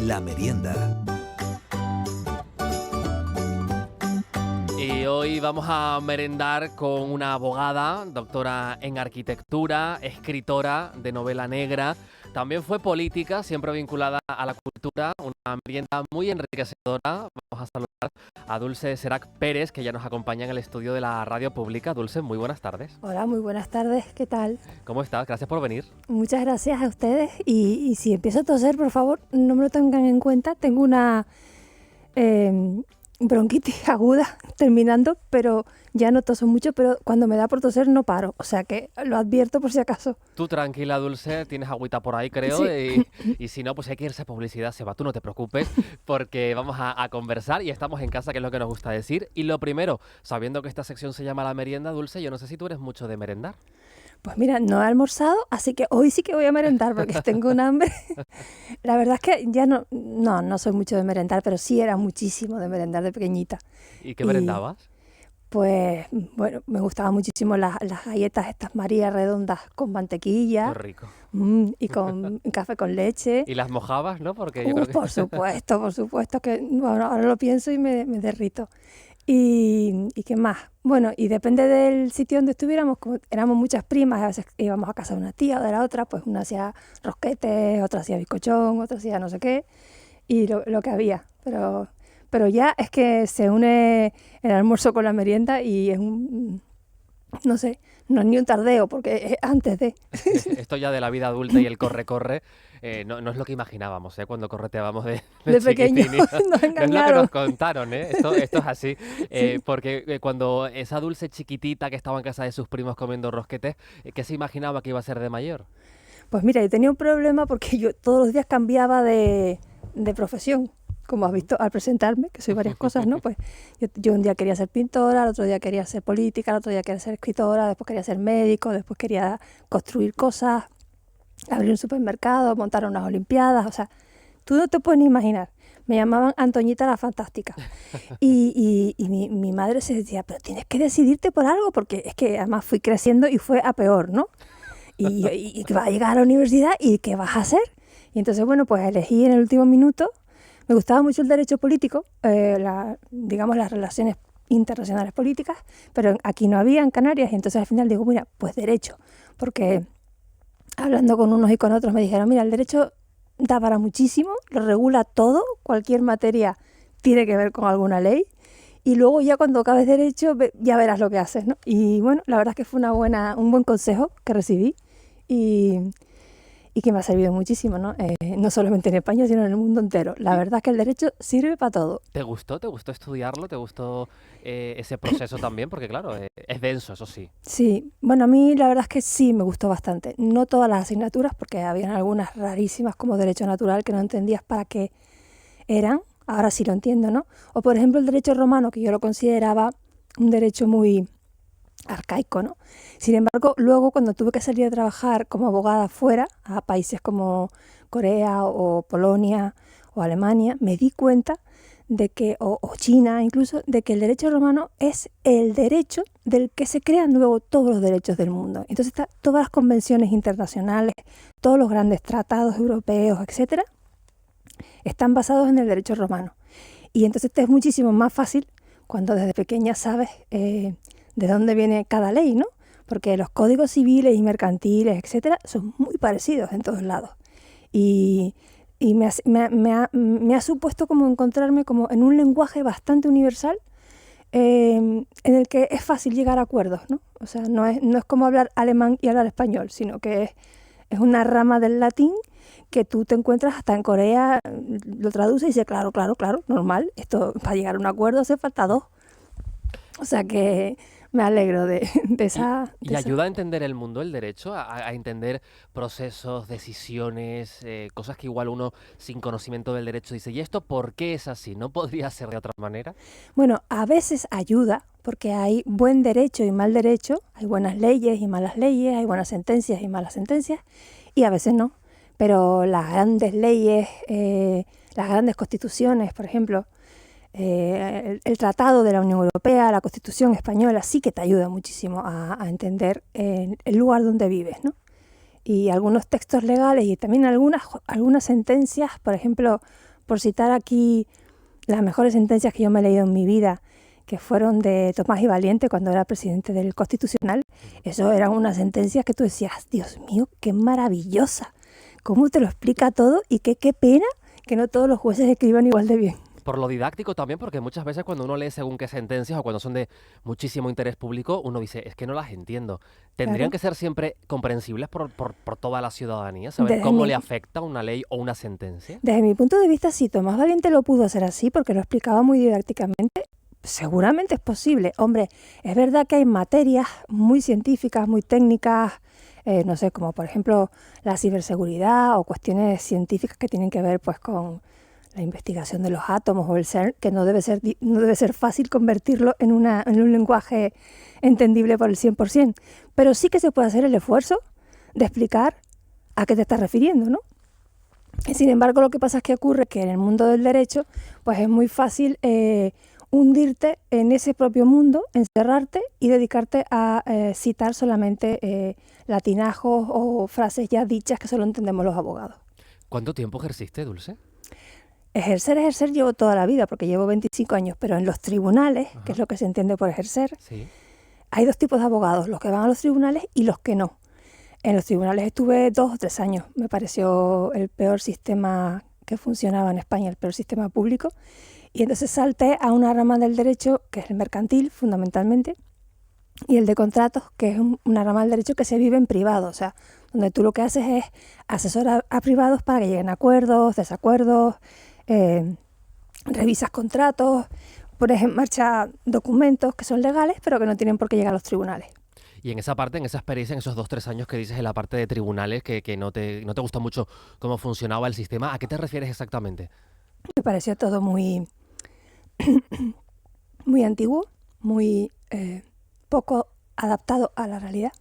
La merienda. Y hoy vamos a merendar con una abogada, doctora en arquitectura, escritora de novela negra. También fue política, siempre vinculada a la cultura, una merienda muy enriquecedora. Vamos a saludar a Dulce Serac Pérez, que ya nos acompaña en el estudio de la radio pública. Dulce, muy buenas tardes. Hola, muy buenas tardes, ¿qué tal? ¿Cómo estás? Gracias por venir. Muchas gracias a ustedes y si empiezo a toser, por favor, no me lo tengan en cuenta. Tengo una bronquitis aguda terminando, pero ya no toso mucho, pero cuando me da por toser no paro, o sea que lo advierto por si acaso. Tú tranquila, Dulce, tienes agüita por ahí, creo, Sí. y si no, pues hay que irse a publicidad, se va, tú no te preocupes, porque vamos a conversar y estamos en casa, que es lo que nos gusta decir. Y lo primero, sabiendo que esta sección se llama La Merienda, Dulce, yo no sé si tú eres mucho de merendar. Pues mira, no he almorzado, así que hoy sí que voy a merendar porque tengo un hambre. La verdad es que ya no soy mucho de merendar, pero sí era muchísimo de merendar de pequeñita. ¿Y qué Y merendabas? pues, bueno, me gustaban muchísimo las galletas estas María redondas con mantequilla. Qué rico. Y con café con leche. ¿Y las mojabas, no? Porque yo creo que... Por supuesto que, bueno, ahora lo pienso y me derrito. ¿Y qué más? Bueno, y depende del sitio donde estuviéramos, como éramos muchas primas, a veces íbamos a casa de una tía o de la otra, pues una hacía rosquetes, otra hacía bizcochón, otra hacía no sé qué, y lo que había. Pero ya es que se une el almuerzo con la merienda y es no sé, no es ni un tardeo, porque es antes de... Esto ya de la vida adulta y el corre-corre, no es lo que imaginábamos, cuando correteábamos De pequeño chiquitinitos. nos No es lo que engañaron. nos contaron, Esto es así. Sí. Porque cuando esa Dulce chiquitita que estaba en casa de sus primos comiendo rosquetes, ¿qué se imaginaba que iba a ser de mayor? Pues mira, yo tenía un problema porque yo todos los días cambiaba de profesión, como has visto al presentarme, que soy varias cosas, ¿no? Pues yo un día quería ser pintora, el otro día quería ser política, el otro día quería ser escritora, después quería ser médico, después quería construir cosas, abrir un supermercado, montar unas olimpiadas, o sea, tú no te puedes ni imaginar. Me llamaban Antoñita la Fantástica. Y mi madre se decía, pero tienes que decidirte por algo, porque es que además fui creciendo y fue a peor, ¿no? Y que vas a llegar a la universidad y ¿qué vas a hacer? Y entonces, bueno, pues elegí en el último minuto. Me gustaba mucho el derecho político, digamos las relaciones internacionales políticas, pero aquí no había en Canarias y entonces al final digo, mira, pues derecho, porque hablando con unos y con otros me dijeron, mira, el derecho da para muchísimo, lo regula todo, cualquier materia tiene que ver con alguna ley y luego ya cuando acabes derecho ya verás lo que haces, ¿no? Y bueno, la verdad es que fue un buen consejo que recibí y que me ha servido muchísimo, ¿no? No solamente en España, sino en el mundo entero. La verdad es que el derecho sirve para todo. ¿Te gustó? ¿Te gustó estudiarlo? ¿Te gustó ese proceso también? Porque claro, es denso, eso sí. Sí, bueno, a mí la verdad es que sí me gustó bastante. No todas las asignaturas, porque habían algunas rarísimas como derecho natural que no entendías para qué eran. Ahora sí lo entiendo, ¿no? O por ejemplo el derecho romano, que yo lo consideraba un derecho muy arcaico, ¿no? Sin embargo, luego cuando tuve que salir a trabajar como abogada fuera, a países como Corea o Polonia o Alemania, me di cuenta de que, o China incluso, de que el derecho romano es el derecho del que se crean luego todos los derechos del mundo. Entonces todas las convenciones internacionales, todos los grandes tratados europeos, etcétera, están basados en el derecho romano. Y entonces te es muchísimo más fácil cuando desde pequeña sabes de dónde viene cada ley, ¿no? Porque los códigos civiles y mercantiles, etcétera, son muy parecidos en todos lados. Y me ha supuesto como encontrarme como en un lenguaje bastante universal en el que es fácil llegar a acuerdos, ¿no? O sea, no es como hablar alemán y hablar español, sino que es una rama del latín que tú te encuentras hasta en Corea, lo traduce y dice, claro, normal, esto para llegar a un acuerdo hace falta dos. O sea que me alegro de esa... ¿Y ayuda a entender el mundo, el derecho? A entender procesos, decisiones, cosas que igual uno sin conocimiento del derecho dice, ¿y esto por qué es así? ¿No podría ser de otra manera? Bueno, a veces ayuda porque hay buen derecho y mal derecho, hay buenas leyes y malas leyes, hay buenas sentencias y malas sentencias, y a veces no. Pero las grandes leyes, las grandes constituciones, por ejemplo, el Tratado de la Unión Europea, la Constitución española, sí que te ayuda muchísimo a entender el lugar donde vives, ¿no? Y algunos textos legales y también algunas sentencias, por ejemplo, por citar aquí las mejores sentencias que yo me he leído en mi vida, que fueron de Tomás y Valiente cuando era presidente del Constitucional, eso eran unas sentencias que tú decías, Dios mío, qué maravillosa, cómo te lo explica todo y qué pena que no todos los jueces escriban igual de bien. Por lo didáctico también, porque muchas veces cuando uno lee según qué sentencias o cuando son de muchísimo interés público, uno dice, es que no las entiendo. ¿Tendrían Claro. que ser siempre comprensibles por toda la ciudadanía? ¿Saber Desde cómo mi, le afecta una ley o una sentencia? desde mi punto de vista, si Tomás Valiente lo pudo hacer así, porque lo explicaba muy didácticamente, seguramente es posible. Hombre, es verdad que hay materias muy científicas, muy técnicas, no sé, como por ejemplo la ciberseguridad o cuestiones científicas que tienen que ver pues con la investigación de los átomos o el CERN, que no debe ser fácil convertirlo en un lenguaje entendible por el 100%. Pero sí que se puede hacer el esfuerzo de explicar a qué te estás refiriendo, ¿no? Sin embargo, lo que pasa es que ocurre que en el mundo del derecho, pues es muy fácil hundirte en ese propio mundo, encerrarte y dedicarte a citar solamente latinajos o frases ya dichas que solo entendemos los abogados. ¿Cuánto tiempo ejerciste, Dulce? Ejercer llevo toda la vida, porque llevo 25 años, pero en los tribunales, que es Ajá, lo que se entiende por ejercer, sí. hay dos tipos de abogados, los que van a los tribunales y los que no. En los tribunales estuve 2 o 3 años, me pareció el peor sistema que funcionaba en España, el peor sistema público, y entonces salté a una rama del derecho, que es el mercantil, fundamentalmente, y el de contratos, que es una rama del derecho que se vive en privado, o sea, donde tú lo que haces es asesorar a privados para que lleguen a acuerdos, desacuerdos, revisas contratos, pones en marcha documentos que son legales, pero que no tienen por qué llegar a los tribunales. Y en esa parte, en esa experiencia, en esos 2, 3 años que dices en la parte de tribunales, que no te gusta mucho cómo funcionaba el sistema, ¿a qué te refieres exactamente? Me pareció todo muy, muy antiguo, muy poco adaptado a la realidad.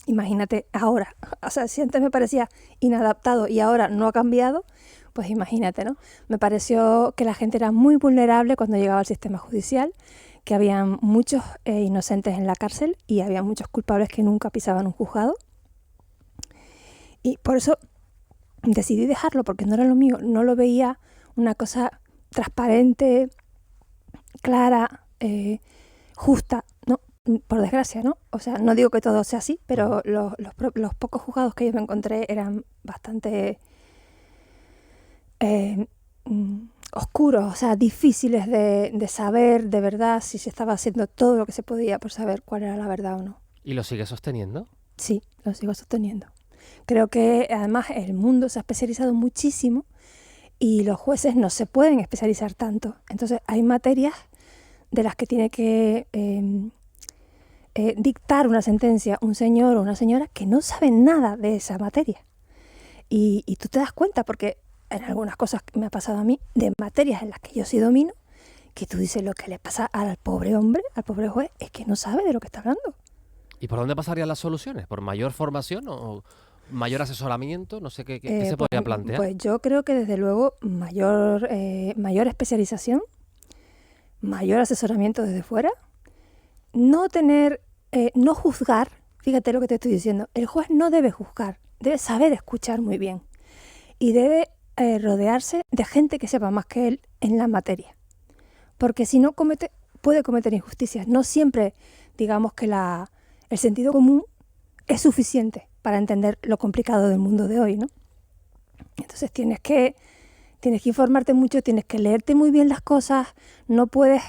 Imagínate ahora, o sea, si antes me parecía inadaptado y ahora no ha cambiado, pues imagínate, ¿no? Me pareció que la gente era muy vulnerable cuando llegaba al sistema judicial, que había muchos inocentes en la cárcel y había muchos culpables que nunca pisaban un juzgado. Y por eso decidí dejarlo, porque no era lo mío, no lo veía una cosa transparente, clara, justa, ¿no? Por desgracia, ¿no? O sea, no digo que todo sea así, pero los pocos juzgados que yo me encontré eran bastante oscuros, o sea, difíciles de saber de verdad si se estaba haciendo todo lo que se podía por saber cuál era la verdad o no. ¿Y lo sigues sosteniendo? Sí, lo sigo sosteniendo. Creo que además el mundo se ha especializado muchísimo y los jueces no se pueden especializar tanto. Entonces hay materias de las que tiene que dictar una sentencia un señor o una señora que no saben nada de esa materia. Y tú te das cuenta, porque en algunas cosas que me ha pasado a mí, de materias en las que yo sí domino, que tú dices lo que le pasa al pobre hombre, al pobre juez, es que no sabe de lo que está hablando. ¿Y por dónde pasarían las soluciones? ¿Por mayor formación o mayor asesoramiento? No sé qué se podría plantear. Pues yo creo que desde luego mayor especialización, mayor asesoramiento desde fuera, no juzgar, fíjate lo que te estoy diciendo, el juez no debe juzgar, debe saber escuchar muy bien y debe rodearse de gente que sepa más que él en la materia, porque si no puede cometer injusticias. No siempre, digamos que el sentido común es suficiente para entender lo complicado del mundo de hoy, ¿no? Entonces tienes que informarte mucho, tienes que leerte muy bien las cosas, no puedes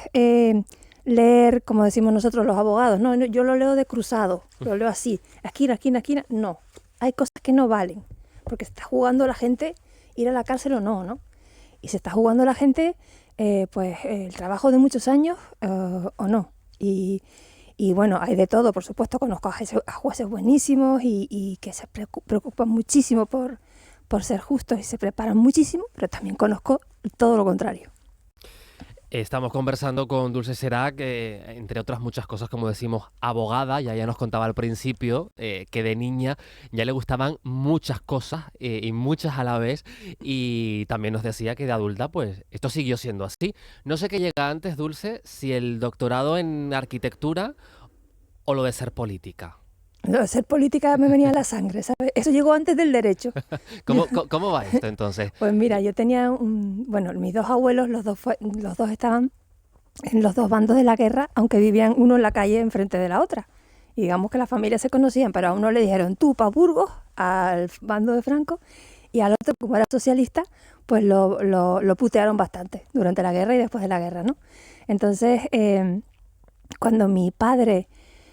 leer, como decimos nosotros los abogados, no, yo lo leo de cruzado, lo leo así, esquina, no. Hay cosas que no valen, porque se está jugando la gente ir a la cárcel o no, ¿no? Y se está jugando la gente, pues, el trabajo de muchos años o no. Y bueno, hay de todo, por supuesto, conozco a jueces buenísimos y que se preocupan muchísimo por ser justos y se preparan muchísimo, pero también conozco todo lo contrario. Estamos conversando con Dulce Serac, entre otras muchas cosas, como decimos, abogada. Ya nos contaba al principio que de niña ya le gustaban muchas cosas y muchas a la vez. Y también nos decía que de adulta, pues, esto siguió siendo así. No sé qué llega antes, Dulce, si el doctorado en arquitectura o lo de ser política. Lo de ser política me venía a la sangre, ¿sabes? Eso llegó antes del derecho. ¿Cómo va esto entonces? Pues mira, yo tenía bueno, mis dos abuelos, los dos estaban en los dos bandos de la guerra, aunque vivían uno en la calle enfrente de la otra. Y digamos que las familias se conocían, pero a uno le dijeron tú pa' Burgos, al bando de Franco, y al otro, como era socialista, pues lo putearon bastante durante la guerra y después de la guerra, ¿no? Entonces, cuando mi padre,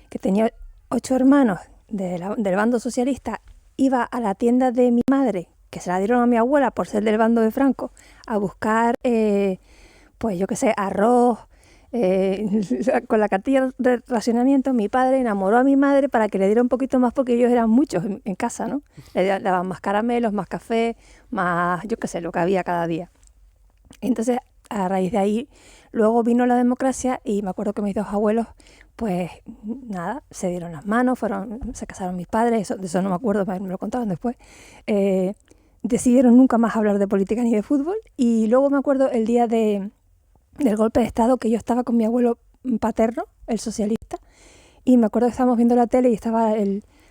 que tenía 8 hermanos del bando socialista, iba a la tienda de mi madre, que se la dieron a mi abuela por ser del bando de Franco, a buscar, pues yo qué sé, arroz, con la cartilla de racionamiento, mi padre enamoró a mi madre para que le diera un poquito más porque ellos eran muchos en casa, ¿no? Le daban más caramelos, más café, más, yo qué sé, lo que había cada día. Entonces, a raíz de ahí, luego vino la democracia y me acuerdo que mis dos abuelos, pues nada, se dieron las manos, se casaron mis padres, de eso no me acuerdo, me lo contaron después. Decidieron nunca más hablar de política ni de fútbol y luego me acuerdo el día del golpe de Estado que yo estaba con mi abuelo paterno, el socialista, y me acuerdo que estábamos viendo la tele y estaba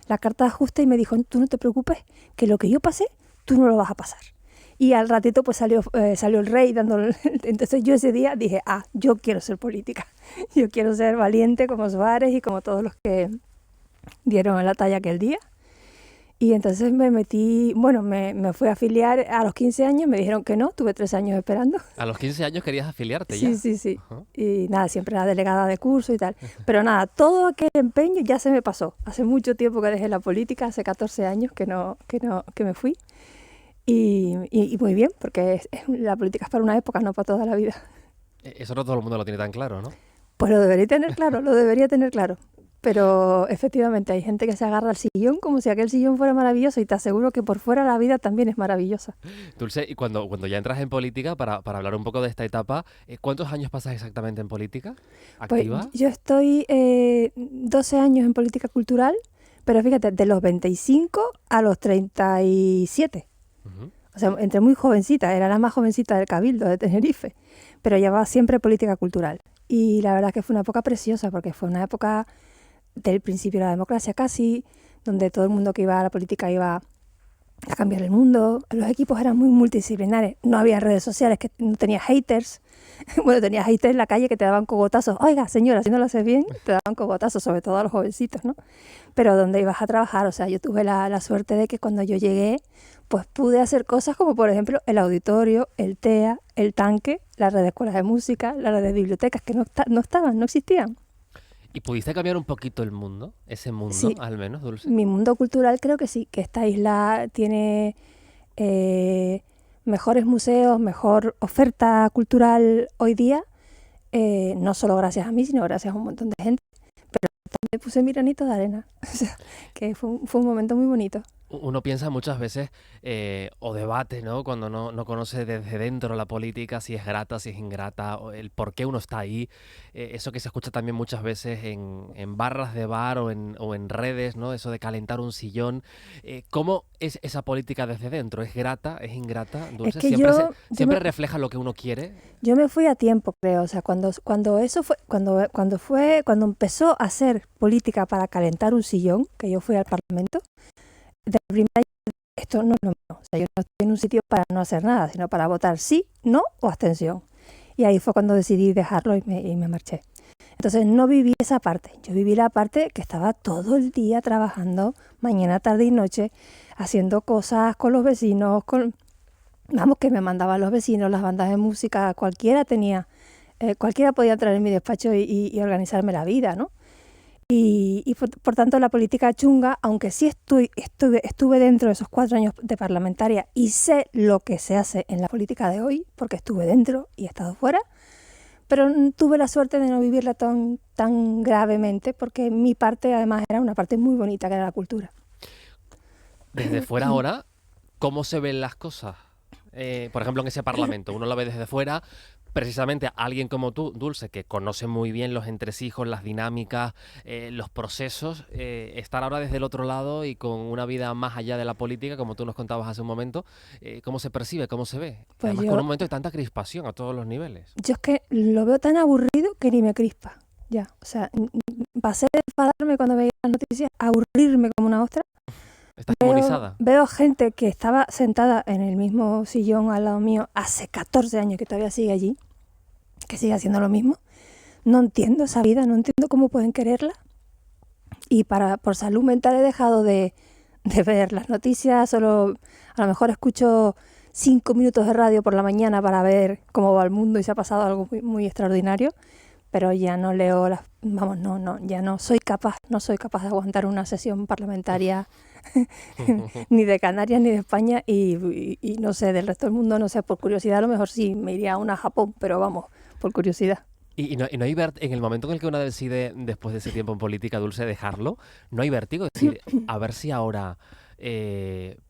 la carta de ajuste y me dijo, tú no te preocupes, que lo que yo pasé, tú no lo vas a pasar. Y al ratito pues salió el rey dándole. Entonces yo ese día dije, yo quiero ser política. Yo quiero ser valiente como Suárez y como todos los que dieron la talla aquel día. Y entonces me metí, bueno, me fui a afiliar a los 15 años, me dijeron que no, tuve 3 años esperando. ¿A los 15 años querías afiliarte ya? Sí. Ajá. Y nada, siempre era delegada de curso y tal. Pero nada, todo aquel empeño ya se me pasó. Hace mucho tiempo que dejé la política, hace 14 años que me fui. Y muy bien, porque la política es para una época, no para toda la vida. Eso no todo el mundo lo tiene tan claro, ¿no? Pues lo debería tener claro. Pero efectivamente hay gente que se agarra al sillón como si aquel sillón fuera maravilloso y te aseguro que por fuera la vida también es maravillosa. Dulce, y cuando ya entras en política, para hablar un poco de esta etapa, ¿cuántos años pasas exactamente en política Pues activa? yo estoy 12 años en política cultural, pero fíjate, de los 25 a los 37. Ujú. O sea, entré muy jovencita, era la más jovencita del Cabildo de Tenerife, pero llevaba siempre política cultural. Y la verdad que fue una época preciosa, porque fue una época del principio de la democracia casi, donde todo el mundo que iba a la política iba a cambiar el mundo. Los equipos eran muy multidisciplinares, no había redes sociales, que no tenía haters. Bueno, tenías haters en la calle que te daban cogotazos. Oiga, señora, si no lo haces bien, te daban cogotazos, sobre todo a los jovencitos, ¿no? Pero donde ibas a trabajar, o sea, yo tuve la suerte de que cuando yo llegué, pues pude hacer cosas como, por ejemplo, el auditorio, el TEA, el tanque, la red de escuelas de música, la red de bibliotecas, que no existían. ¿Y pudiste cambiar un poquito el mundo? Ese mundo, Sí, al menos, Dulce. mi mundo cultural creo que sí, que esta isla tiene mejores museos, mejor oferta cultural hoy día, no solo gracias a mí, sino gracias a un montón de gente. Pero también puse mi granito de arena, o sea, que fue un momento muy bonito. Uno piensa muchas veces o debate, ¿no? Cuando no conoce desde dentro la política, si es grata, si es ingrata, o el por qué uno está ahí. Eso que se escucha también muchas veces en barras de bar o en redes, ¿no? Eso de calentar un sillón. ¿Cómo es esa política desde dentro? ¿Es grata? ¿Es ingrata? Es Dulce, que siempre refleja lo que uno quiere. yo me fui a tiempo, creo, o sea, cuando eso fue, cuando empezó a hacer política para calentar un sillón, que yo fui al Parlamento, de primer año, esto no es lo mío. O sea, yo no estoy en un sitio para no hacer nada, sino para votar sí, no o abstención. Y ahí fue cuando decidí dejarlo y me marché. Entonces no viví esa parte. Yo viví la parte que estaba todo el día trabajando, mañana, tarde y noche, haciendo cosas con los vecinos, vamos, que me mandaban los vecinos, las bandas de música, cualquiera podía entrar en mi despacho y organizarme la vida, ¿no? Y por tanto la política chunga, aunque sí estuve dentro de esos 4 años de parlamentaria y sé lo que se hace en la política de hoy, porque estuve dentro y he estado fuera, pero tuve la suerte de no vivirla tan gravemente, porque mi parte además era una parte muy bonita, que era la cultura. Desde fuera ahora, ¿cómo se ven las cosas? Por ejemplo, en ese parlamento, uno lo ve desde fuera. Precisamente alguien como tú, Dulce, que conoce muy bien los entresijos, las dinámicas, los procesos, estar ahora desde el otro lado y con una vida más allá de la política, como tú nos contabas hace un momento, ¿cómo se percibe, cómo se ve? Pues Además, con un momento de tanta crispación a todos los niveles. yo es que lo veo tan aburrido que ni me crispa, ya, o sea, pasé de enfadarme cuando veía las noticias a aburrirme como una ostra. ¿Estás inmunizada? Veo gente que estaba sentada en el mismo sillón al lado mío hace 14 años que todavía sigue allí, que sigue haciendo lo mismo. No entiendo esa vida, no entiendo cómo pueden quererla. Y por salud mental he dejado de ver las noticias, solo a lo mejor escucho 5 minutos de radio por la mañana para ver cómo va el mundo y si ha pasado algo muy, muy extraordinario, pero ya no leo ya no soy capaz de aguantar una sesión parlamentaria ni de Canarias ni de España y no sé, del resto del mundo, no sé, por curiosidad a lo mejor sí me iría a una a Japón, pero vamos, por curiosidad. Y no hay en el momento en el que uno decide, después de ese tiempo en política, Dulce, dejarlo, no hay vértigo. Es decir, a ver si ahora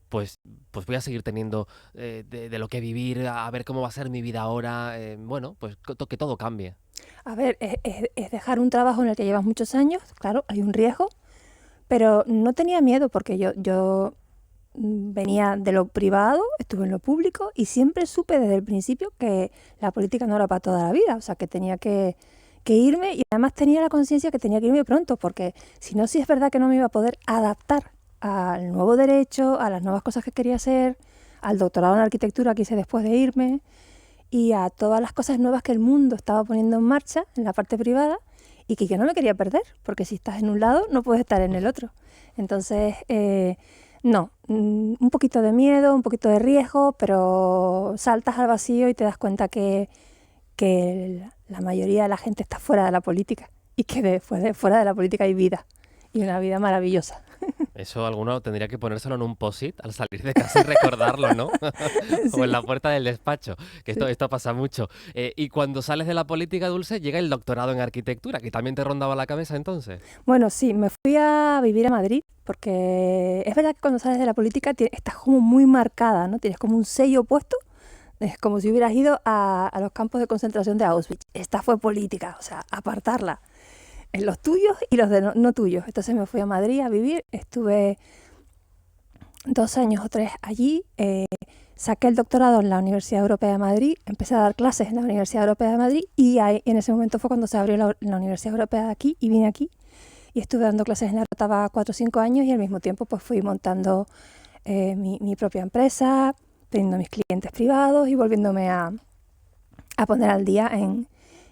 pues voy a seguir teniendo de lo que vivir, a ver cómo va a ser mi vida ahora. Bueno, pues que todo cambie. A ver, es dejar un trabajo en el que llevas muchos años, claro, hay un riesgo, pero no tenía miedo porque yo venía de lo privado, estuve en lo público y siempre supe desde el principio que la política no era para toda la vida, o sea, que tenía que irme y además tenía la conciencia que tenía que irme pronto, porque si no, sí es verdad que no me iba a poder adaptar al nuevo derecho, a las nuevas cosas que quería hacer, al doctorado en arquitectura que hice después de irme y a todas las cosas nuevas que el mundo estaba poniendo en marcha en la parte privada y que yo no me quería perder, porque si estás en un lado no puedes estar en el otro. Entonces, no, un poquito de miedo, un poquito de riesgo, pero saltas al vacío y te das cuenta que la mayoría de la gente está fuera de la política y que fuera de la política hay vida y una vida maravillosa. Eso alguno tendría que ponérselo en un post-it al salir de casa y recordarlo, ¿no? Sí. O en la puerta del despacho, que Sí. esto pasa mucho. Y cuando sales de la política, Dulce, llega el doctorado en arquitectura, que también te rondaba la cabeza entonces. Bueno, sí, me fui a vivir a Madrid porque es verdad que cuando sales de la política estás como muy marcada, ¿no? Tienes como un sello puesto. Es como si hubieras ido a los campos de concentración de Auschwitz. Esta fue política, o sea, apartarla. En los tuyos y los de no tuyos. Entonces me fui a Madrid a vivir, estuve 2 años o 3 allí, saqué el doctorado en la Universidad Europea de Madrid, empecé a dar clases en la Universidad Europea de Madrid y en ese momento fue cuando se abrió la Universidad Europea de aquí y vine aquí y estuve dando clases en la Rotava 4 o 5 años y al mismo tiempo pues fui montando mi propia empresa, teniendo mis clientes privados y volviéndome a poner al día en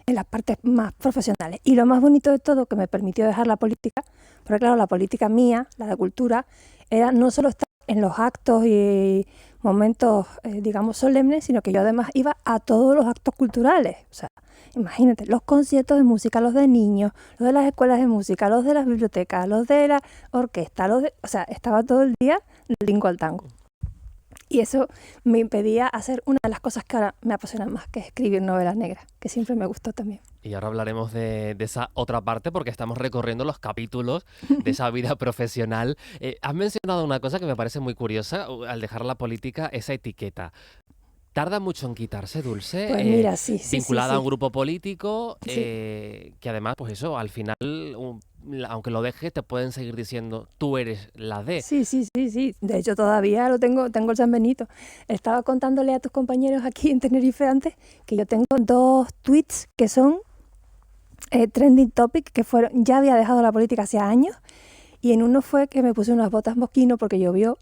las partes más profesionales. Y lo más bonito de todo que me permitió dejar la política, porque claro, la política mía, la de cultura, era no solo estar en los actos y momentos, digamos, solemnes, sino que yo además iba a todos los actos culturales. O sea, imagínate, los conciertos de música, los de niños, los de las escuelas de música, los de las bibliotecas, los de la orquesta, o sea, estaba todo el día del lingo al tango. Y eso me impedía hacer una de las cosas que ahora me apasionan más, que es escribir novelas negras, que siempre me gustó también. Y ahora hablaremos de esa otra parte porque estamos recorriendo los capítulos de esa vida profesional. Has mencionado una cosa que me parece muy curiosa al dejar la política, esa etiqueta. ¿Tarda mucho en quitarse, Dulce? Pues mira, sí. Vinculada a un grupo político, Sí. que además, pues eso, al final, aunque lo dejes, te pueden seguir diciendo, tú eres la de. Sí. De hecho, todavía tengo el San Benito. Estaba contándole a tus compañeros aquí en Tenerife antes que yo tengo 2 tweets que son trending topic, ya había dejado la política hace años, y en uno fue que me puse unas botas Moschino porque llovió,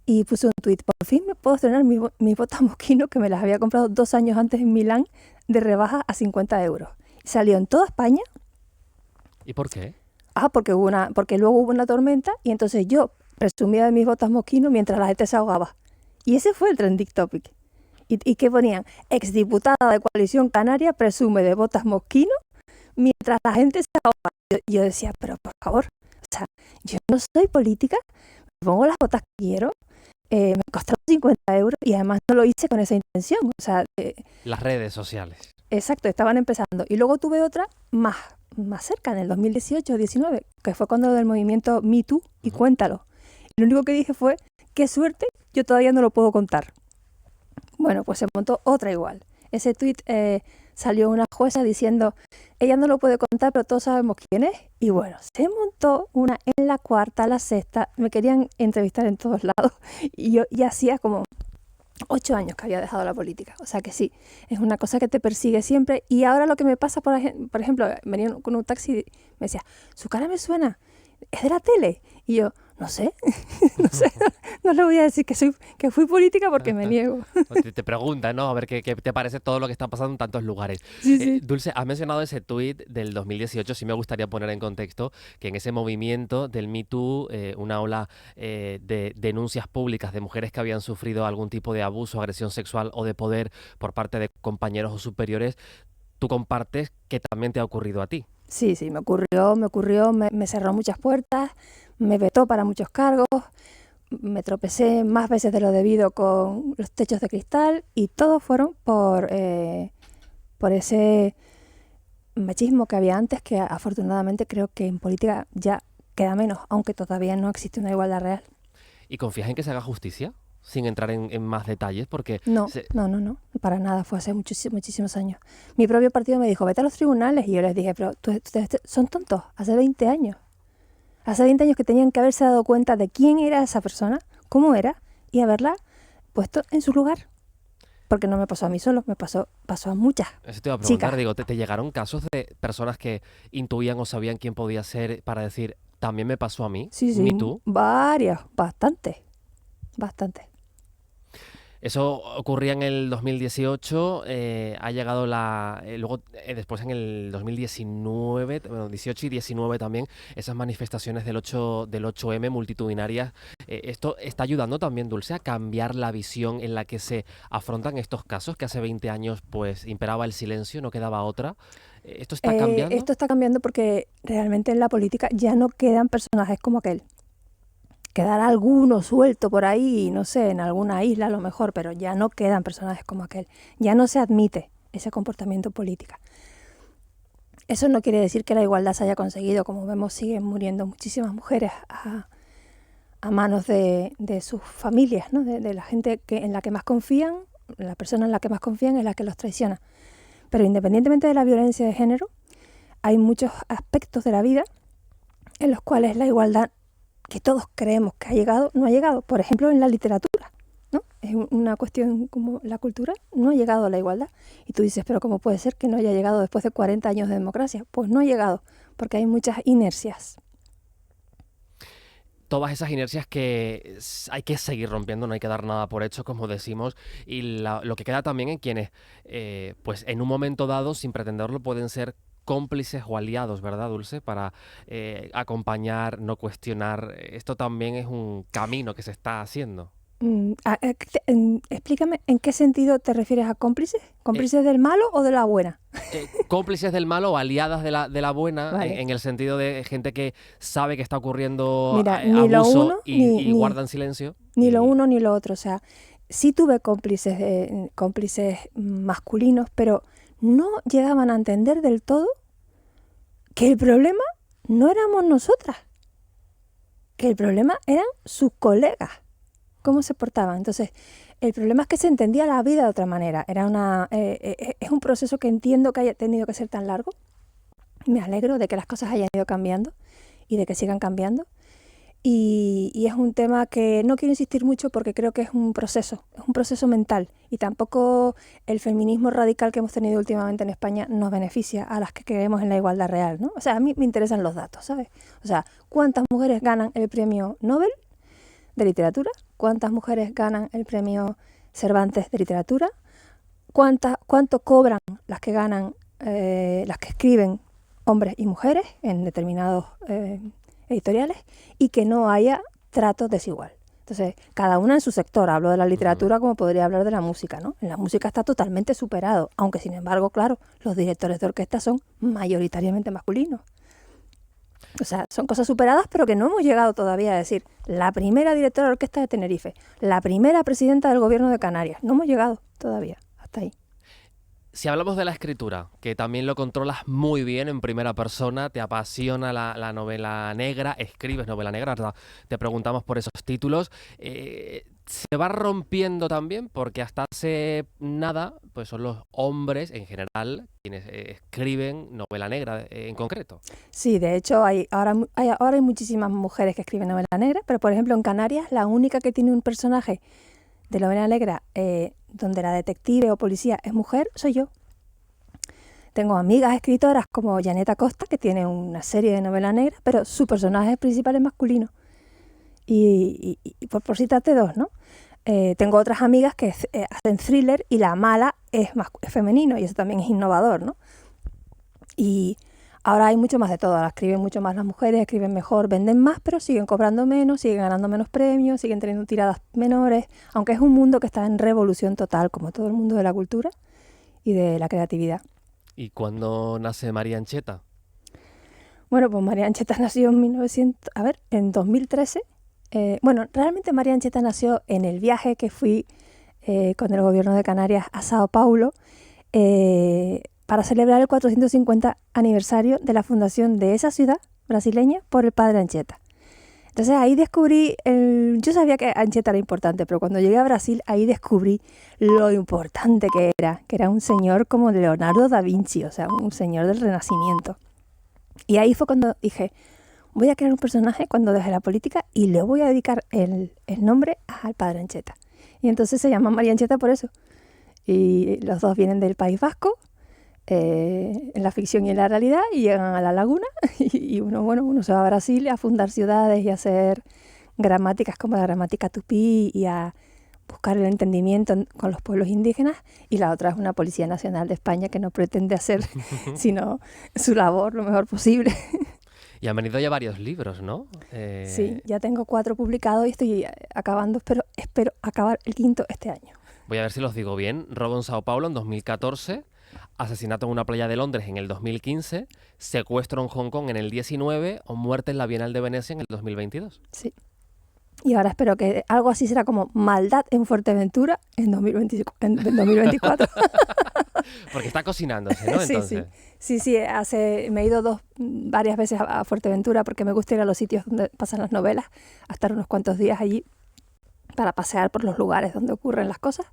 y puse un tweet, por fin me puedo estrenar mis botas Moschino, que me las había comprado 2 años antes en Milán, de rebaja a 50 euros. Salió en toda España. ¿Y por qué? Porque luego hubo una tormenta, y entonces yo presumía de mis botas Moschino mientras la gente se ahogaba. Y ese fue el trending topic. ¿Y qué ponían? Exdiputada de Coalición Canaria presume de botas Moschino mientras la gente se ahoga. Yo decía, pero por favor, o sea, yo no soy política, me pongo las botas que quiero, me costaron 50 euros y además no lo hice con esa intención. O sea, las redes sociales. Exacto, estaban empezando. Y luego tuve otra más cerca, en el 2018 o 19, que fue cuando lo del movimiento Me Too y Cuéntalo. Y lo único que dije fue, qué suerte, yo todavía no lo puedo contar. Bueno, pues se montó otra igual. Ese tuit salió una jueza diciendo, ella no lo puede contar, pero todos sabemos quién es. Y bueno, se montó una en la cuarta, la sexta, me querían entrevistar en todos lados. Y yo ya hacía como 8 años que había dejado la política. O sea que sí, es una cosa que te persigue siempre. Y ahora lo que me pasa, por ejemplo, venía con un taxi y me decía, su cara me suena, ¿es de la tele? Y yo, no sé, no sé, no le voy a decir que fui política porque me niego. Te preguntan, ¿no? A ver qué te parece todo lo que está pasando en tantos lugares. Sí, sí. Dulce, has mencionado ese tuit del 2018. Sí me gustaría poner en contexto que en ese movimiento del Me Too, una ola de denuncias públicas de mujeres que habían sufrido algún tipo de abuso, agresión sexual o de poder por parte de compañeros o superiores, tú compartes que también te ha ocurrido a ti. Sí, sí, me cerró muchas puertas, me vetó para muchos cargos, me tropecé más veces de lo debido con los techos de cristal y todos fueron por ese machismo que había antes, que afortunadamente creo que en política ya queda menos, aunque todavía no existe una igualdad real. ¿Y confías en que se haga justicia? Sin entrar en más detalles, porque... No, para nada, fue hace muchísimos años. Mi propio partido me dijo, vete a los tribunales, y yo les dije, pero ustedes son tontos, hace 20 años. Hace 20 años que tenían que haberse dado cuenta de quién era esa persona, cómo era, y haberla puesto en su lugar. Porque no me pasó a mí solo, pasó a muchas Eso te iba a preguntar, chicas. digo, ¿te llegaron casos de personas que intuían o sabían quién podía ser para decir, también me pasó a mí, Sí, Me sí, Too? varias, bastante. Eso ocurría en el 2018, ha llegado luego después en el 2019, bueno, 18 y 19 también, esas manifestaciones del 8M multitudinarias. Esto está ayudando también, Dulce, a cambiar la visión en la que se afrontan estos casos, que hace 20 años pues imperaba el silencio, no quedaba otra. ¿Esto está cambiando? Esto está cambiando porque realmente en la política ya no quedan personajes como aquel. Quedará alguno suelto por ahí, no sé, en alguna isla a lo mejor, pero ya no quedan personajes como aquel. Ya no se admite ese comportamiento político. Eso no quiere decir que la igualdad se haya conseguido. Como vemos, siguen muriendo muchísimas mujeres a manos de sus familias, ¿no? De la gente en la que más confían, la persona en la que más confían es la que los traiciona. Pero independientemente de la violencia de género, hay muchos aspectos de la vida en los cuales la igualdad que todos creemos que ha llegado, no ha llegado. Por ejemplo, en la literatura, ¿no? Es una cuestión como la cultura, no ha llegado a la igualdad. Y tú dices, pero ¿cómo puede ser que no haya llegado después de 40 años de democracia? Pues no ha llegado, porque hay muchas inercias. Todas esas inercias que hay que seguir rompiendo, no hay que dar nada por hecho, como decimos, y lo que queda también en quienes, pues en un momento dado, sin pretenderlo, pueden ser cómplices o aliados, ¿verdad, Dulce? Para acompañar, no cuestionar. Esto también es un camino que se está haciendo. Explícame, ¿en qué sentido te refieres a cómplices? Eh, ¿Cómplices del malo o de la buena? Cómplices del malo o aliadas de la buena, Vale. en el sentido de gente que sabe que está ocurriendo Mira, ni lo abuso uno y guardan silencio. ni lo uno ni lo otro. O sea, sí tuve cómplices masculinos, pero no llegaban a entender del todo que el problema no éramos nosotras, que el problema eran sus colegas, cómo se portaban. Entonces, el problema es que se entendía la vida de otra manera. Es un proceso que entiendo que haya tenido que ser tan largo. Me alegro de que las cosas hayan ido cambiando y de que sigan cambiando. Y es un tema que no quiero insistir mucho porque creo que es un proceso mental. Y tampoco el feminismo radical que hemos tenido últimamente en España nos beneficia a las que creemos en la igualdad real, ¿no? O sea, a mí me interesan los datos, ¿sabes? O sea, ¿cuántas mujeres ganan el premio Nobel de literatura? ¿Cuántas mujeres ganan el premio Cervantes de literatura? ¿Cuánto cobran las que ganan, las que escriben hombres y mujeres en determinados editoriales? Y que no haya trato desigual. Entonces, cada una en su sector. Hablo de la literatura como podría hablar de la música, ¿no? En la música está totalmente superado, aunque sin embargo, claro, los directores de orquesta son mayoritariamente masculinos. O sea, son cosas superadas, pero que no hemos llegado todavía a decir la primera directora de orquesta de Tenerife, la primera presidenta del gobierno de Canarias. No hemos llegado todavía hasta ahí. Si hablamos de la escritura, que también lo controlas muy bien en primera persona, te apasiona la novela negra, escribes novela negra, ¿verdad? Te preguntamos por esos títulos. Se va rompiendo también porque hasta hace nada, pues son los hombres en general quienes escriben novela negra en concreto. Sí, de hecho ahora hay muchísimas mujeres que escriben novela negra, pero por ejemplo en Canarias la única que tiene un personaje de novela negra donde la detective o policía es mujer, soy yo. Tengo amigas escritoras como Janet Acosta, que tiene una serie de novela negra, pero su personaje principal es masculino. Y por citarte dos, ¿no? Tengo otras amigas que hacen thriller y la mala es femenino, y eso también es innovador, ¿no? Y ahora hay mucho más de todo, ahora escriben mucho más las mujeres, escriben mejor, venden más, pero siguen cobrando menos, siguen ganando menos premios, siguen teniendo tiradas menores, aunque es un mundo que está en revolución total, como todo el mundo de la cultura y de la creatividad. ¿Y cuándo nace María Ancheta? Bueno, pues María Ancheta nació en 2013. Bueno, realmente María Ancheta nació en el viaje que fui con el gobierno de Canarias a Sao Paulo para celebrar el 450 aniversario de la fundación de esa ciudad brasileña por el padre Ancheta. Entonces ahí descubrí, yo sabía que Ancheta era importante, pero cuando llegué a Brasil ahí descubrí lo importante que era un señor como Leonardo da Vinci, o sea, un señor del Renacimiento. Y ahí fue cuando dije, voy a crear un personaje cuando deje la política y le voy a dedicar el nombre al padre Ancheta. Y entonces se llama María Ancheta por eso. Y los dos vienen del País Vasco, en la ficción y en la realidad, y llegan a la laguna y uno se va a Brasil a fundar ciudades y a hacer gramáticas como la gramática tupí y a buscar el entendimiento con los pueblos indígenas, y la otra es una Policía Nacional de España que no pretende hacer sino su labor lo mejor posible. Y han venido ya varios libros, ¿no? Sí, ya tengo 4 publicados y estoy acabando, espero acabar el 5º este año. Voy a ver si los digo bien. Robo en Sao Paulo en 2014, asesinato en una playa de Londres en el 2015, secuestro en Hong Kong en el 19 o muerte en la Bienal de Venecia en el 2022. Sí. Y ahora espero que algo así será como Maldad en Fuerteventura en 2024. Porque está cocinándose, ¿no? Entonces. Sí, me he ido varias veces a Fuerteventura porque me gusta ir a los sitios donde pasan las novelas, a estar unos cuantos días allí para pasear por los lugares donde ocurren las cosas.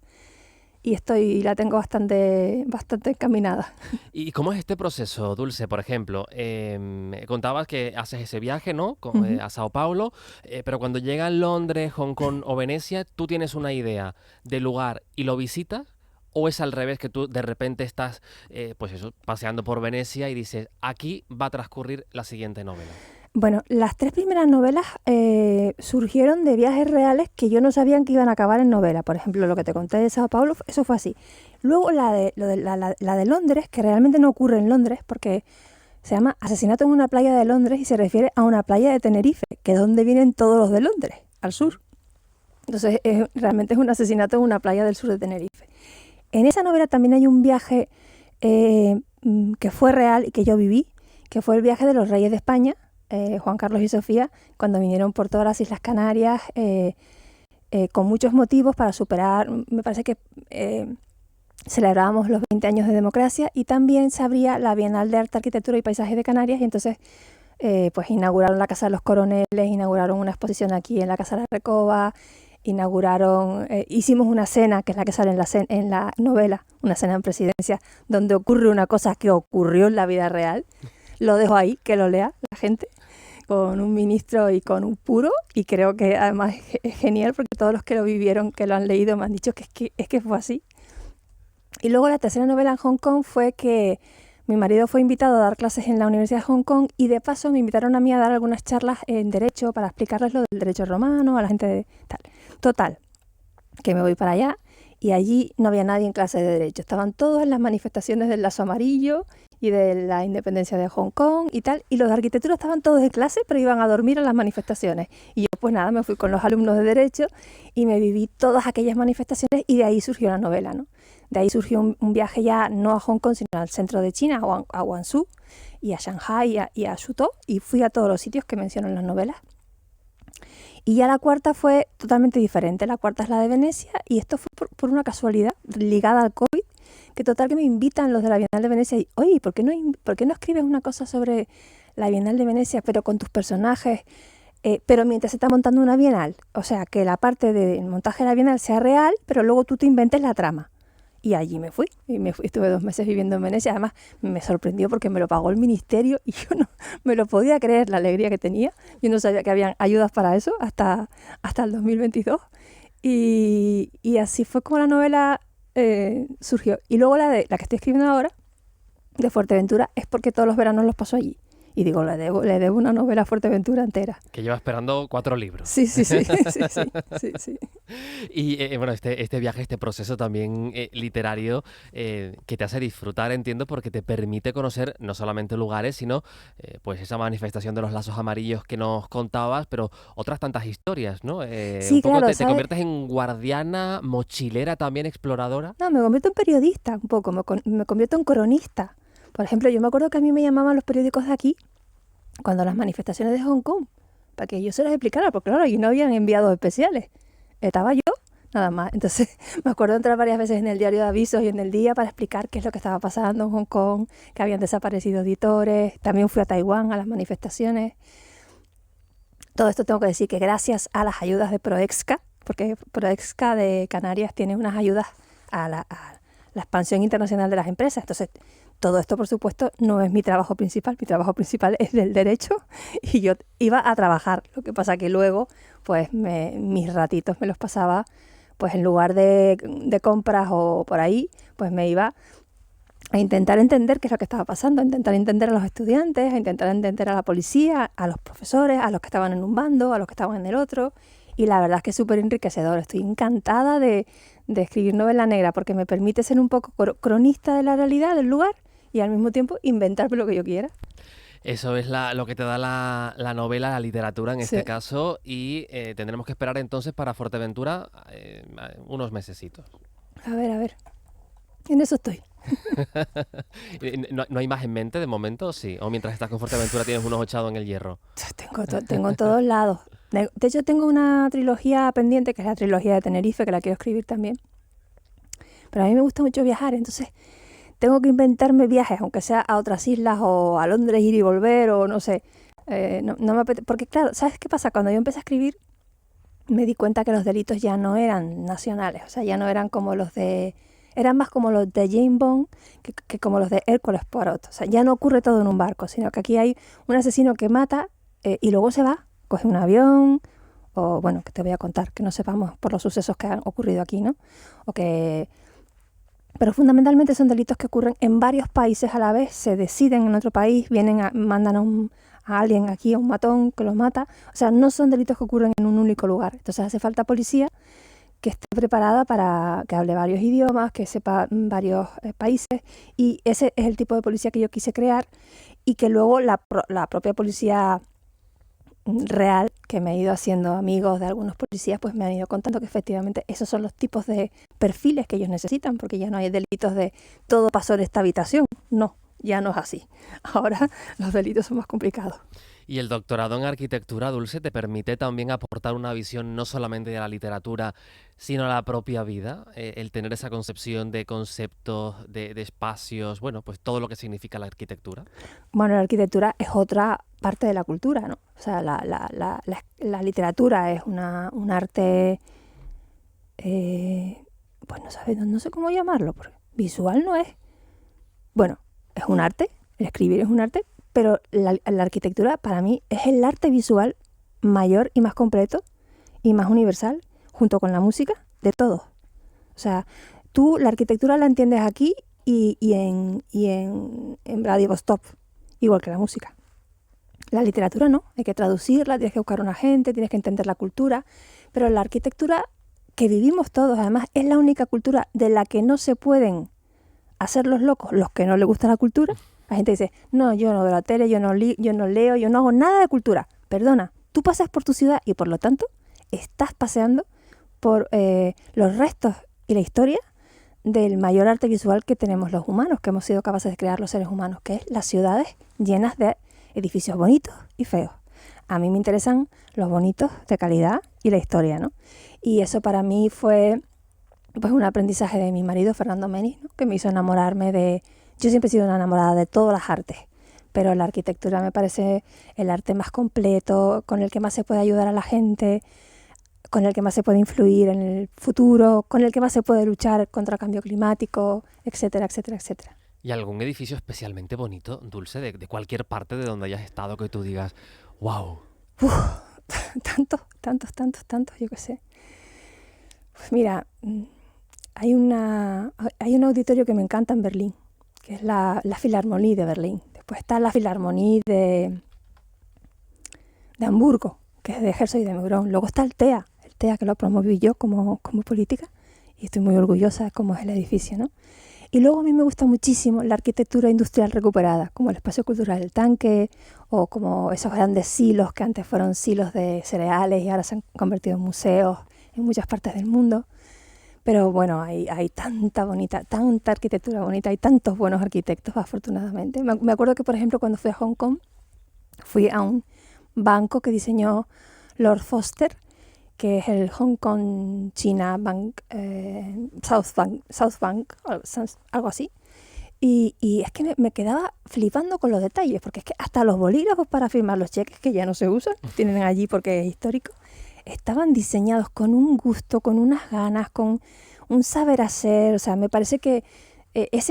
Y la tengo bastante encaminada. ¿Y cómo es este proceso, Dulce? Por ejemplo, contabas que haces ese viaje, ¿no? A Sao Paulo, pero cuando llegas a Londres, Hong Kong o Venecia, ¿tú tienes una idea del lugar y lo visitas? ¿O es al revés, que tú de repente estás, paseando por Venecia y dices, aquí va a transcurrir la siguiente novela? Bueno, las 3 primeras novelas surgieron de viajes reales que yo no sabía que iban a acabar en novela. Por ejemplo, lo que te conté de Sao Paulo, eso fue así. Luego la de Londres, que realmente no ocurre en Londres, porque se llama Asesinato en una playa de Londres y se refiere a una playa de Tenerife, que es donde vienen todos los de Londres, al sur. Entonces, realmente es un asesinato en una playa del sur de Tenerife. En esa novela también hay un viaje que fue real y que yo viví, que fue el viaje de los reyes de España, Juan Carlos y Sofía, cuando vinieron por todas las Islas Canarias, con muchos motivos para superar, me parece que celebrábamos los 20 años de democracia, y también se abría la Bienal de Arte, Arquitectura y Paisaje de Canarias, y entonces pues inauguraron la Casa de los Coroneles, inauguraron una exposición aquí en la Casa de la Recoba, hicimos una cena, que es la que sale en la novela, una cena en Presidencia, donde ocurre una cosa que ocurrió en la vida real. Lo dejo ahí, que lo lea la gente, con un ministro y con un puro, y creo que además es genial porque todos los que lo vivieron, que lo han leído, me han dicho que es que fue así. Y luego la tercera novela en Hong Kong fue que mi marido fue invitado a dar clases en la Universidad de Hong Kong, y de paso me invitaron a mí a dar algunas charlas en Derecho para explicarles lo del derecho romano a la gente de tal. Total, que me voy para allá y allí no había nadie en clase de Derecho. Estaban todos en las manifestaciones del lazo amarillo y de la independencia de Hong Kong y tal, y los de arquitectura estaban todos de clase, pero iban a dormir a las manifestaciones. Y yo pues nada, me fui con los alumnos de Derecho y me viví todas aquellas manifestaciones, y de ahí surgió la novela, ¿no? De ahí surgió un viaje ya no a Hong Kong, sino al centro de China, a Guangzhou y a Shanghai y a Suzhou, y fui a todos los sitios que menciono en las novelas. Y ya la cuarta fue totalmente diferente. La cuarta es la de Venecia, y esto fue por una casualidad ligada al COVID, que total que me invitan los de la Bienal de Venecia y, oye, ¿por qué no escribes una cosa sobre la Bienal de Venecia, pero con tus personajes, pero mientras se está montando una Bienal? O sea, que la parte del montaje de la Bienal sea real, pero luego tú te inventes la trama. Y allí me fui, estuve 2 meses viviendo en Venecia. Además me sorprendió porque me lo pagó el ministerio y yo no me lo podía creer, la alegría que tenía. Yo no sabía que habían ayudas para eso hasta el 2022. Y así fue como la novela surgió. Y luego la que estoy escribiendo ahora, de Fuerteventura, es porque todos los veranos los paso allí. Y digo, le debo una novela a Fuerteventura entera. Que lleva esperando 4 libros. Sí, sí, sí, sí, sí, sí, sí. Y bueno, este viaje, este proceso también literario que te hace disfrutar, entiendo, porque te permite conocer no solamente lugares, sino pues esa manifestación de los lazos amarillos que nos contabas, pero otras tantas historias, ¿no? Un Sí, poco claro, te ¿sabes? conviertes en guardiana, mochilera, también exploradora. No, me convierto en periodista un poco, me convierto en cronista. Por ejemplo, yo me acuerdo que a mí me llamaban los periódicos de aquí cuando las manifestaciones de Hong Kong, para que yo se las explicara, porque claro, allí no habían enviados especiales. Estaba yo, nada más. Entonces, me acuerdo entrar varias veces en el diario de avisos y en el día para explicar qué es lo que estaba pasando en Hong Kong, que habían desaparecido editores. También fui a Taiwán a las manifestaciones. Todo esto tengo que decir que gracias a las ayudas de Proexca, porque Proexca de Canarias tiene unas ayudas a la expansión internacional de las empresas. Entonces, todo esto, por supuesto, no es mi trabajo principal. Mi trabajo principal es del derecho y yo iba a trabajar. Lo que pasa que luego, pues, mis ratitos me los pasaba, pues, en lugar de compras o por ahí, pues me iba a intentar entender qué es lo que estaba pasando, a intentar entender a los estudiantes, a intentar entender a la policía, a los profesores, a los que estaban en un bando, a los que estaban en el otro. Y la verdad es que es súper enriquecedor. Estoy encantada de escribir novela negra porque me permite ser un poco cronista de la realidad del lugar y al mismo tiempo inventarme lo que yo quiera. Eso es lo que te da la novela, la literatura en Sí. este caso, y tendremos que esperar entonces para Fuerteventura unos mesecitos. A ver. En eso estoy. ¿No hay más en mente de momento? Sí. O mientras estás con Fuerteventura tienes unos echados en el hierro. Tengo en todos lados. De hecho, tengo una trilogía pendiente, que es la trilogía de Tenerife, que la quiero escribir también. Pero a mí me gusta mucho viajar, entonces tengo que inventarme viajes, aunque sea a otras islas o a Londres ir y volver o no sé. No me apetece. Porque claro, ¿sabes qué pasa? Cuando yo empecé a escribir, me di cuenta que los delitos ya no eran nacionales, o sea, ya no eran como los de... Eran más como los de James Bond que como los de Hércules Poirot. O sea, ya no ocurre todo en un barco, sino que aquí hay un asesino que mata y luego se va, coge un avión, o bueno, que te voy a contar, que no sepamos por los sucesos que han ocurrido aquí, ¿no? O que... Pero fundamentalmente son delitos que ocurren en varios países a la vez, se deciden en otro país, mandan a alguien aquí, a un matón que los mata. O sea, no son delitos que ocurren en un único lugar. Entonces hace falta policía que esté preparada para que hable varios idiomas, que sepa varios países. Y ese es el tipo de policía que yo quise crear y que luego la propia policía real, que me he ido haciendo amigos de algunos policías, pues me han ido contando que efectivamente esos son los tipos de perfiles que ellos necesitan, porque ya no hay delitos de todo pasó en esta habitación. No, ya no es así. Ahora los delitos son más complicados. Y el doctorado en arquitectura, Dulce, te permite también aportar una visión no solamente de la literatura, sino a la propia vida. El tener esa concepción de conceptos, de espacios, bueno, pues todo lo que significa la arquitectura. Bueno, la arquitectura es otra parte de la cultura, ¿no? O sea, la literatura es un arte, pues no sé cómo llamarlo, porque visual no es. Bueno, es un arte, el escribir es un arte, pero la arquitectura para mí es el arte visual mayor y más completo y más universal, junto con la música, de todos. O sea, tú la arquitectura la entiendes aquí en Vladivostok, igual que la música. La literatura no, hay que traducirla, tienes que buscar un agente, tienes que entender la cultura, pero la arquitectura que vivimos todos, además, es la única cultura de la que no se pueden hacer los locos los que no les gusta la cultura. La gente dice, no, yo no veo la tele, yo no leo, yo no hago nada de cultura. Perdona, tú pasas por tu ciudad y por lo tanto estás paseando por los restos y la historia del mayor arte visual que tenemos los humanos, que hemos sido capaces de crear los seres humanos, que es las ciudades llenas de edificios bonitos y feos. A mí me interesan los bonitos de calidad y la historia, ¿no? Y eso para mí fue pues un aprendizaje de mi marido, Fernando Menis, ¿no? Que me hizo enamorarme de... Yo siempre he sido una enamorada de todas las artes, pero la arquitectura me parece el arte más completo, con el que más se puede ayudar a la gente, con el que más se puede influir en el futuro, con el que más se puede luchar contra el cambio climático, etcétera, etcétera, etcétera. ¿Y algún edificio especialmente bonito, Dulce, de cualquier parte de donde hayas estado que tú digas, wow? Tantos, yo qué sé. Pues mira, hay un auditorio que me encanta en Berlín, que es la Philharmonie de Berlín. Después está la Philharmonie de Hamburgo, que es de Herzog y de Meuron. Luego está el TEA que lo promoví yo como política, y estoy muy orgullosa de cómo es el edificio, ¿no? Y luego a mí me gusta muchísimo la arquitectura industrial recuperada, como el espacio cultural del Tanque, o como esos grandes silos que antes fueron silos de cereales y ahora se han convertido en museos en muchas partes del mundo. Pero bueno, hay tanta arquitectura bonita, hay tantos buenos arquitectos, afortunadamente. Me acuerdo que, por ejemplo, cuando fui a Hong Kong, fui a un banco que diseñó Lord Foster, que es el Hong Kong China Bank, South Bank, algo así. Y es que me quedaba flipando con los detalles, porque es que hasta los bolígrafos para firmar los cheques, que ya no se usan, tienen allí porque es histórico, estaban diseñados con un gusto, con unas ganas, con un saber hacer. O sea, me parece que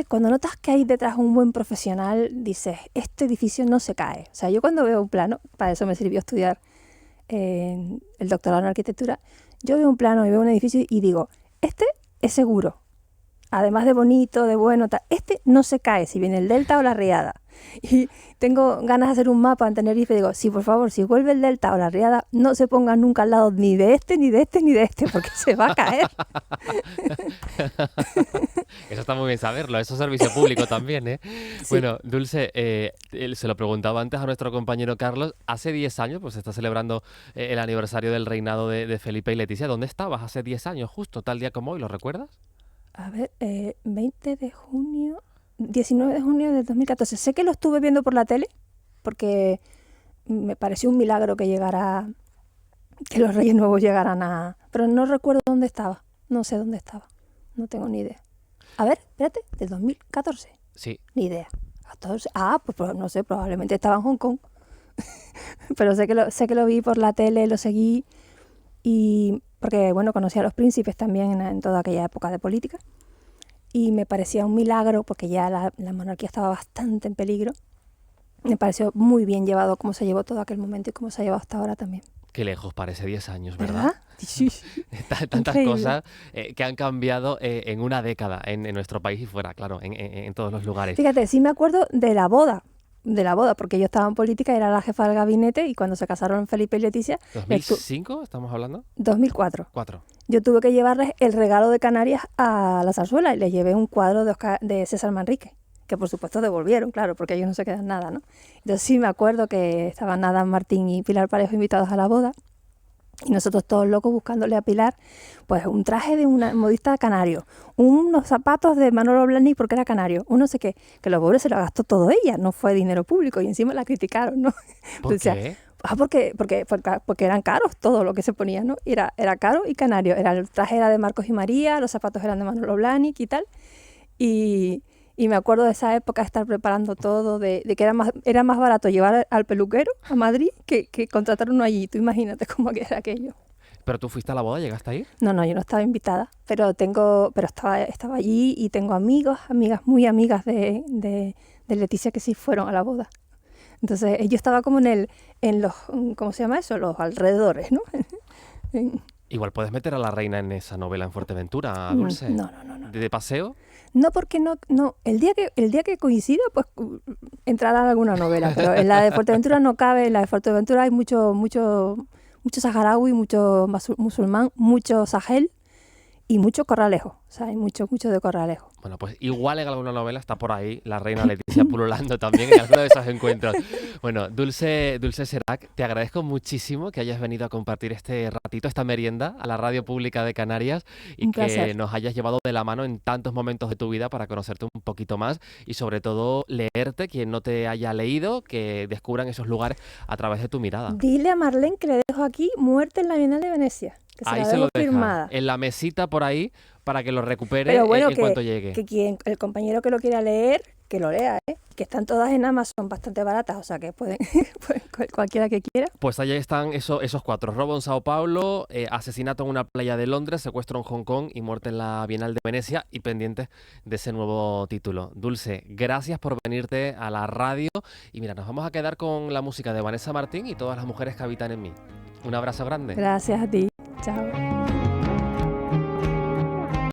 cuando notas que hay detrás un buen profesional, dices, este edificio no se cae. O sea, yo cuando veo un plano, para eso me sirvió estudiar el doctorado en arquitectura, yo veo un plano y veo un edificio y digo, este es seguro. Además de bonito, de bueno, este no se cae, si viene el delta o la riada. Y tengo ganas de hacer un mapa en Tenerife y digo, sí, por favor, si vuelve el delta o la riada, no se pongan nunca al lado ni de este, ni de este, ni de este, porque se va a caer. Eso está muy bien saberlo, eso es servicio público también, ¿eh? Sí. Bueno, Dulce, se lo preguntaba antes a nuestro compañero Carlos, hace 10 años, pues se está celebrando el aniversario del reinado de Felipe y Leticia. ¿Dónde estabas hace 10 años, justo tal día como hoy? ¿Lo recuerdas? A ver, 20 de junio, 19 de junio del 2014. Sé que lo estuve viendo por la tele, porque me pareció un milagro que los Reyes Nuevos llegaran a... Pero no recuerdo dónde estaba, no sé dónde estaba, no tengo ni idea. A ver, espérate, del 2014. Sí. Ni idea. 14. Pues no sé, probablemente estaba en Hong Kong. Pero sé que lo vi por la tele, lo seguí, y porque, bueno, conocí a los príncipes también en toda aquella época de política, y me parecía un milagro, porque ya la monarquía estaba bastante en peligro. Me pareció muy bien llevado cómo se llevó todo aquel momento y cómo se ha llevado hasta ahora también. Qué lejos parece 10 años, ¿verdad? Sí. Tantas increíble. Cosas que han cambiado en una década en nuestro país y fuera, claro, en todos los lugares. Fíjate, sí me acuerdo de la boda, porque yo estaba en política, era la jefa del gabinete, y cuando se casaron Felipe y Leticia... ¿2005 estamos hablando? 2004. Yo tuve que llevarles el regalo de Canarias a la zarzuela y les llevé un cuadro de César Manrique, que por supuesto devolvieron, claro, porque ellos no se quedan nada, ¿no? Entonces sí me acuerdo que estaban Adán Martín y Pilar Parejo invitados a la boda, y nosotros todos locos buscándole a Pilar pues un traje de una modista canario, unos zapatos de Manolo Blahnik porque era canario, no sé qué, que los pobres se lo gastó todo ella, no fue dinero público, y encima la criticaron, ¿no? ¿Por qué? Porque eran caros todo lo que se ponía, ¿no? Era caro y canario, el traje era de Marcos y María, los zapatos eran de Manolo Blahnik y tal, y me acuerdo de esa época de estar preparando todo, de que era más barato llevar al peluquero a Madrid que contratar uno allí. Tú imagínate cómo era aquello. ¿Pero tú fuiste a la boda? ¿Llegaste a ir? No, yo no estaba invitada, pero estaba allí, y tengo amigas muy amigas de Leticia que sí fueron a la boda. Entonces yo estaba como en los, ¿cómo se llama eso? Los alrededores, ¿no? Igual puedes meter a la reina en esa novela en Fuerteventura, Dulce. No. ¿De paseo? No, porque no. El día que coincida, pues entrará en alguna novela. Pero en la de Fuerteventura no cabe. En la de Fuerteventura hay mucho saharaui, mucho musulmán, mucho sahel y mucho corralejo. O sea, hay mucho de corralejo. Bueno, pues igual en alguna novela está por ahí la reina Leticia pululando también en alguno de esos encuentros. Bueno, Dulce Serac, te agradezco muchísimo que hayas venido a compartir este ratito, esta merienda a la Radio Pública de Canarias, y un que placer. Nos hayas llevado de la mano en tantos momentos de tu vida para conocerte un poquito más y sobre todo leerte, quien no te haya leído, que descubran esos lugares a través de tu mirada. Dile a Marlene que le dejo aquí Muerte en la Bienal de Venecia, que ahí se lo dejo firmada. firmada. En la mesita por ahí para que lo recupere. Pero bueno, en cuanto llegue. Que el compañero que lo quiera leer, que lo lea, que están todas en Amazon bastante baratas, o sea que pueden cualquiera que quiera. Pues allá están esos 4: robo en Sao Paulo, asesinato en una playa de Londres, secuestro en Hong Kong y muerte en la Bienal de Venecia, y pendientes de ese nuevo título. Dulce, gracias por venirte a la radio, y mira, nos vamos a quedar con la música de Vanessa Martín y Todas las mujeres que habitan en mí. Un abrazo grande. Gracias a ti. Chao.